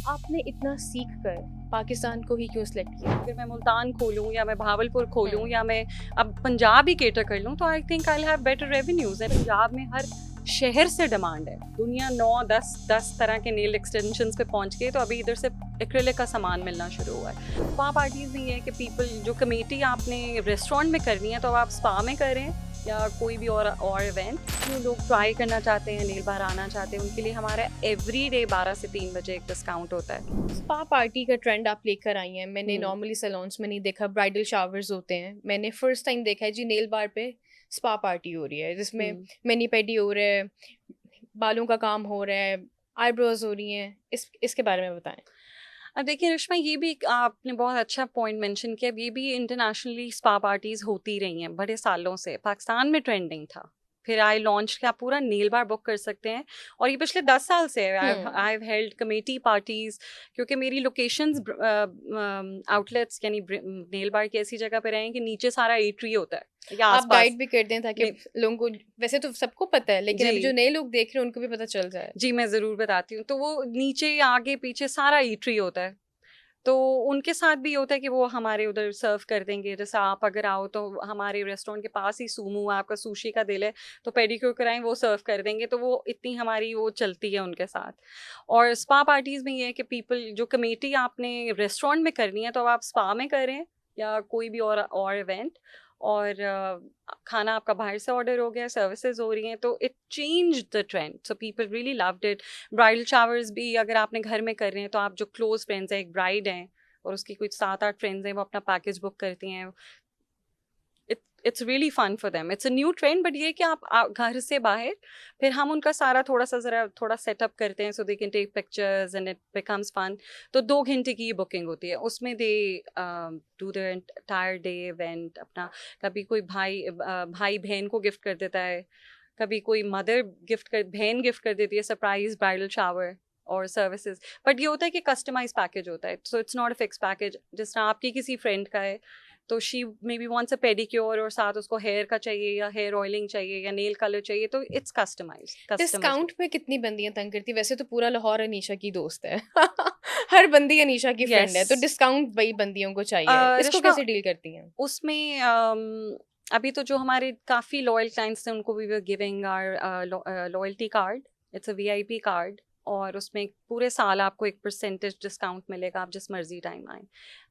आपने इतना सीख कर पाकिस्तान को ही क्यों सिलेक्ट किया? अगर मैं मुल्तान खोलूँ या मैं भावलपुर खोलूँ हम्म। या मैं अब पंजाब ही कैटर कर लूँ तो I think I have better revenues है। पंजाब में हर शहर से डिमांड है। दुनिया 9-10 तरह के नेल एक्सटेंशंस पे पहुंच गई, तो अभी इधर से एक्रिलिक का सामान मिलना शुरू हुआ है। स्पा पार्टीज नहीं है कि पीपल जो कमेटी आपने रेस्टोरेंट में करनी है तो आप स्पा में करें या कोई भी और इवेंट। जो लोग ट्राई करना चाहते हैं, नेल बार आना चाहते हैं, उनके लिए हमारा एवरी डे 12 से 3 बजे एक डिस्काउंट होता है। स्पा पार्टी का ट्रेंड आप लेकर आई हैं। मैंने हम्म, नॉर्मली सैलून्स में नहीं देखा, ब्राइडल शावर्स होते हैं। मैंने फर्स्ट टाइम देखा है जी नेल बार पे स्पा पार्टी हो रही है, जिसमें हम्म। मैनी पेडी हो रहा है, बालों का काम हो रहा है, आईब्रोज हो रही हैं। इसके बारे में बताएं। अब देखिए रिश्मा, ये भी आपने बहुत अच्छा पॉइंट मेंशन किया। ये भी इंटरनेशनली स्पा पार्टीज होती रही हैं बड़े सालों से। पाकिस्तान में ट्रेंडिंग था, फिर आई लॉन्च के आप पूरा नेल बार बुक कर सकते हैं। और ये पिछले 10 साल से है। I have held committee parties, क्योंकि मेरी लोकेशंस आउटलेट्स यानी नेल बार की ऐसी जगह पे रहे कि नीचे सारा एट्री होता है या आप आसपास। गाइड भी कर दें ताकि लोगों को, वैसे तो सबको पता है लेकिन अभी जो जी नए लोग देख रहे हैं उनको भी पता चल जाए। जी, मैं ज़रूर बताती हूँ। तो वो नीचे आगे पीछे सारा ईटरी होता है, तो उनके साथ भी होता है कि वो हमारे उधर सर्व कर देंगे। जैसे आप अगर आओ तो हमारे रेस्टोरेंट के पास ही सूमू है, आपका सुशी का दिल है तो पेडिक्योर कराएं, वो सर्व कर देंगे। तो वो इतनी हमारी वो चलती है उनके साथ। और स्पा पार्टीज में ये है कि पीपल जो कमेटी आपने रेस्टोरेंट में करनी है तो आप स्पा में करें या कोई भी और इवेंट। और खाना आपका बाहर से ऑर्डर हो गया, सर्विसेज हो रही हैं, तो it change the trend. So people really loved it. Bridal showers भी अगर आपने घर में कर रहे हैं तो आप जो क्लोज फ्रेंड्स हैं, एक ब्राइड हैं और उसकी कुछ 7-8 फ्रेंड्स हैं, वो अपना पैकेज बुक करती हैं। It's really fun for them. It's a new trend, but ये कि आप घर से बाहर, फिर हम उनका सारा थोड़ा सेटअप करते हैं so they can take pictures and it becomes fun. तो 2 घंटे की बुकिंग होती है, उसमें they do their entire day event अपना। कभी कोई भाई बहन को गिफ्ट कर देता है, कभी कोई मदर बहन गिफ्ट कर देती है सरप्राइज ब्राइडल शावर और सर्विसेज। बट ये होता है कि कस्टमाइज पैकेज होता है, so it's not a fix package. जिस तरह आपकी किसी फ्रेंड का है तो she may be wants a pedicure और साथ उसको हेयर का चाहिए या हेयर ऑयलिंग चाहिए या नेल कलर चाहिए, तो इट्स कस्टमर्स। डिस्काउंट पे कितनी बंदियां तंग करती? वैसे तो पूरा लाहौर अनीशा की दोस्त है हर बंदी अनीशा की फ्रेंड यस। है, तो डिस्काउंट वही बंदियों को चाहिए। इसको रिश्मा, कैसे डील करती हैं? उसमें अभी तो जो हमारे काफ़ी लॉयल क्लाइंट्स थे उनको we were giving our loyalty card. It's a VIP card, और उसमें पूरे साल आपको 1% डिस्काउंट मिलेगा, आप जिस मर्जी टाइम आए।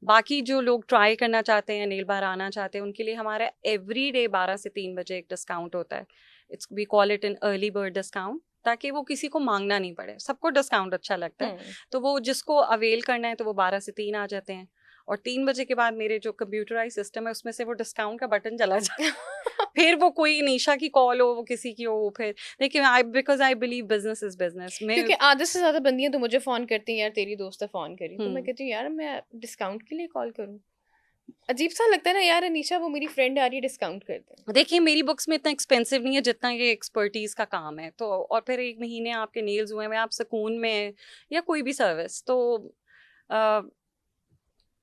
बाकी जो लोग ट्राई करना चाहते हैं, नेल बार आना चाहते हैं, उनके लिए हमारा एवरी डे 12 से 3 बजे एक डिस्काउंट होता है। It's we call it an early bird discount, ताकि वो किसी को मांगना नहीं पड़े। सबको डिस्काउंट अच्छा लगता है, हम्म। तो वो जिसको अवेल करना है तो वो 12 से 3 आ जाते हैं। और 3 बजे के बाद मेरे जो कंप्यूटराइज सिस्टम है उसमें से वो डिस्काउंट का बटन चला जाता है। फिर वो कोई निशा की कॉल हो, वो किसी की हो, फिर देखिए I because I believe business is business में। क्योंकि आधे से ज्यादा बंदियां तो मुझे फोन करती हैं, यार तेरी दोस्त है फोन करी, तो मैं हम्म। कहती हूँ यार मैं डिस्काउंट के लिए कॉल करूँ? अजीब सा लगता है ना यार, अनीशा वो मेरी फ्रेंड आ रही है, डिस्काउंट कर दे। देखिए मेरी बुक्स में इतना एक्सपेंसिव नहीं है जितना ये एक्सपर्टीज का काम है। तो और फिर 1 महीने आपके नेल्स हुए हैं, आप सुकून में, या कोई भी सर्विस तो अ,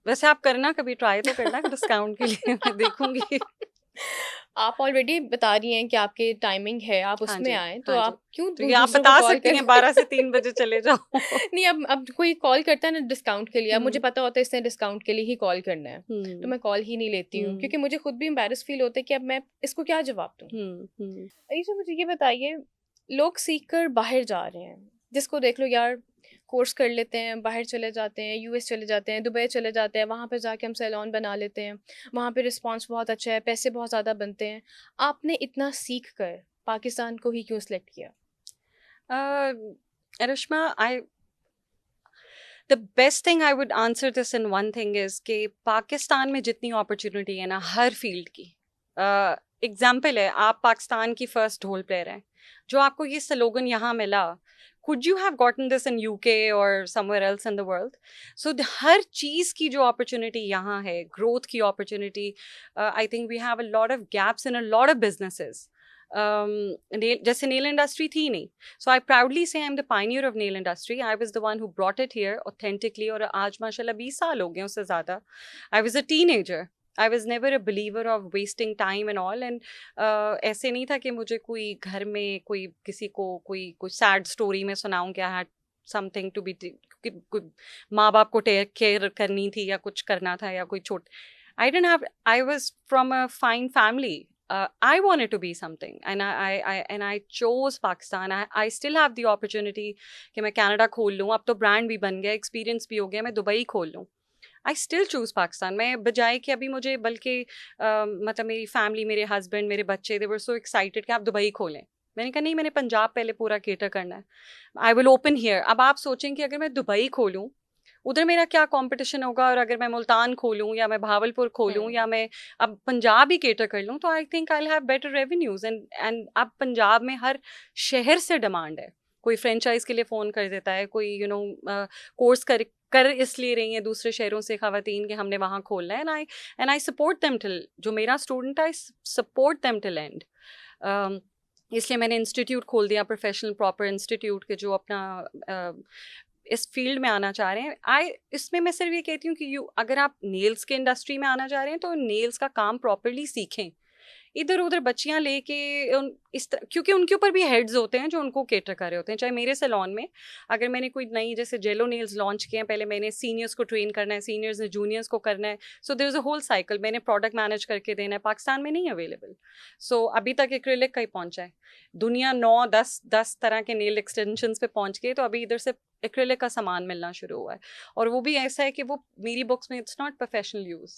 वैसे आप करना, कभी ट्राई तो करना डिस्काउंट के लिए। मैं देखूंगी। आप ऑलरेडी बता रही हैं कि आपके टाइमिंग है, आप हाँ उसमें जी, आए, तो हाँ जी। आप क्यों तो ये आप दूसरों को बता कॉल सकती कर हैं 12 से 3 बजे चले जाओ। नहीं, अब कोई कॉल करता है ना डिस्काउंट के लिए, अब मुझे हम्म, पता होता है इसने डिस्काउंट के लिए ही कॉल करना है, तो हम्म, मैं कॉल ही नहीं लेती हूँ, हम्म, क्योंकि मुझे खुद भी एम्बैरस फील होता है कि अब मैं इसको क्या जवाब दूँ। हम्म। अयशा मुझे ये बताइए, लोग सीख कर बाहर जा रहे हैं, जिसको देख लो यार कोर्स कर लेते हैं, बाहर चले जाते हैं, यूएस चले जाते हैं, दुबई चले जाते हैं, वहाँ पे जाके हम सैलून बना लेते हैं, वहाँ पे रिस्पांस बहुत अच्छा है, पैसे बहुत ज़्यादा बनते हैं। आपने इतना सीख कर पाकिस्तान को ही क्यों सिलेक्ट किया? Rishma, I the best thing I would answer this in one thing is कि पाकिस्तान में जितनी अपॉर्चुनिटी है ना हर फील्ड की। एग्जाम्पल है, आप पाकिस्तान की फर्स्ट ढोल प्लेयर हैं, जो आपको ये स्लोगन यहाँ मिला, could you have gotten this in UK or somewhere else in the world? So हर चीज़ की जो अपॉर्चुनिटी यहाँ है, ग्रोथ की opportunity, I think we have a lot of gaps in a lot of businesses. जैसे नेल इंडस्ट्री थी नहीं, so I proudly say I'm the pioneer of nail industry. I was the one who brought it here authentically, और आज माशाल्लाह 20 साल हो गए, उससे ज़्यादा। I was a teenager. I was never a believer of wasting time and all. And ऐसे नहीं था कि मुझे कोई घर में कोई किसी को कोई सैड स्टोरी में सुनाऊं कि I had something to be माँ बाप को टेक केयर करनी थी या कुछ करना था या कोई छोट I was from a fine family. I wanted to be something, and I chose Pakistan. I still have the opportunity कि मैं कनाडा खोल लूँ. अब तो ब्रांड भी बन गया, एक्सपीरियंस भी हो गया, मैं दुबई खोल लूँ. I still choose Pakistan. मैं बजाय कि अभी मुझे बल्कि मतलब मेरी फैमिली, मेरे हस्बैंड, मेरे बच्चे, दे वर सो एक्साइटेड कि आप दुबई खोलें. मैंने कहा नहीं, मैंने पंजाब पहले पूरा केटर करना है. I will open here. अब आप सोचें कि अगर मैं दुबई खोलूँ, उधर मेरा क्या कंपटीशन होगा, और अगर मैं मुल्तान खोलूँ या मैं भावलपुर खोलूँ हुँ, या मैं अब पंजाब ही केटर कर लूँ, तो I think I will have better revenues. And अब पंजाब में हर शहर से डिमांड है. कोई फ्रेंचाइज के लिए फ़ोन कर देता है, कोई कोर्स कर कर इसलिए रही हैं दूसरे शहरों से ख़वातीन कि हमने वहाँ खोलना है. And I support them till, जो मेरा स्टूडेंट है, I support them till and. इसलिए मैंने इंस्टीट्यूट खोल दिया, प्रोफेशनल प्रॉपर इंस्टीट्यूट के, जो अपना इस फील्ड में आना चाह रहे हैं. इसमें मैं सिर्फ ये कहती हूँ कि अगर आप नेल्स के इंडस्ट्री में आना चाह रहे हैं तो नेल्स का काम प्रॉपरली सीखें. इधर उधर बच्चियां लेके क्योंकि उनके ऊपर भी हेड्स होते हैं जो उनको केटर कर रहे होते हैं. चाहे मेरे सैलून में अगर मैंने कोई नई जैसे जेलो नेल्स लॉन्च किए हैं, पहले मैंने सीनियर्स को ट्रेन करना है, सीनियर्स ने जूनियर्स को करना है. So there is a whole cycle. मैंने प्रोडक्ट मैनेज करके देना है. पाकिस्तान में नहीं अवेलेबल. सो अभी तक एक्रिलिक कहीं पहुंचा है. दुनिया 9-10 तरह के नेल एक्सटेंशंस पे पहुंच गई, तो अभी इधर से एक्रिलिक का सामान मिलना शुरू हुआ है. और वो भी ऐसा है कि वो मेरी बुक्स में इट्स नॉट प्रोफेशनल यूज़.